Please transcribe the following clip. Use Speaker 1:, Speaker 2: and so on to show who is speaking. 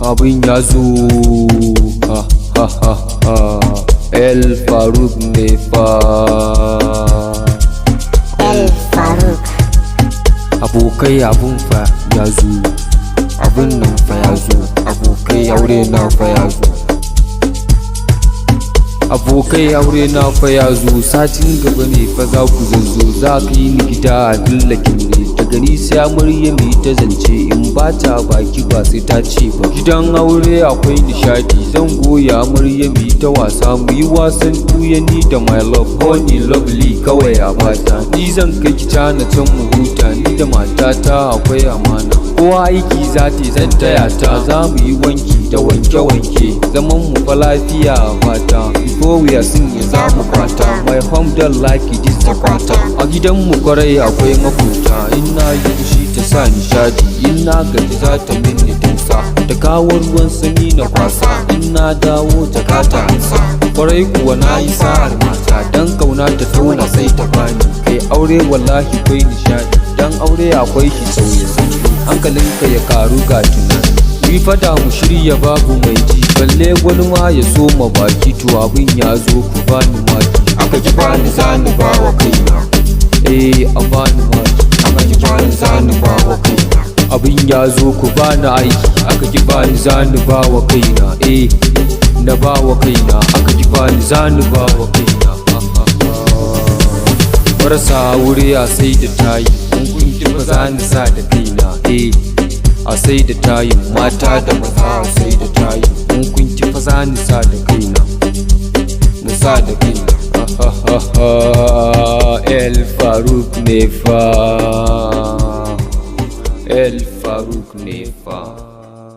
Speaker 1: abin ya zo. Ha ha ha ha, El Faruk ne fa.
Speaker 2: El Faruk.
Speaker 1: Abokai abun fa ya zo, abun nan fa ya zo, abokai aure na fa ya zo. Abokai aure na fa ya zo, satin gaba ne fa za ku zazzo. Za ka yi ni gida a dillakin ne, daga ni sai amarya mai ta zance. In ba ta baki ba sai ta ce ba. Gidan aure akwai nishadi, zan goya amarya mai ta wasa. Mu yi wasan tuya ni da my love, honey lovely kawai a bata. Ni zan kai ki cana can mu huta, ni da matata akwai amana. Kowa aiki za ta zan taya ta, za mu yi wanki da wanke-wanke. Zaman mu fa lafiya a fata, before we are singing za mu kwata. My home don't like it is the kwata. A gidan mu kwarai akwai mafuta, in na yi fushi ta sa nishadi, in na gaji za ta minni tausa. Da kawo ruwan sanyi na kwasa, in na dawo ta kata ansa. Kwarai kuwa na yi sa'ar mata, dan kauna ta tauna sai ta bani. Kai aure wallahi kwai nishadi, dan aure akwai ki sauye sanyi, hankalinka ya karu ga tunani. Yi fada mu shirya babu mai ji, balle wani ma ya so ma baki. To abin ya zo ku bani maki, aka ji bani zani ba wa kaina. A bani maki, aka ji bani zani ba wa kaina. Abin ya zo ku bani aiki, aka ji bani zani ba wa kaina. Na ba wa kaina, aka ji bani zani ba wa kaina. Marasa wuri a sai da tayi, mun kun ki ba zani sa da kaina. A sai da tayin mata da maza, a sai da tayin mun kun ki fa zani sa da kaina, na sa da kaina. El Faruk ne fa, El Faruk ne fa.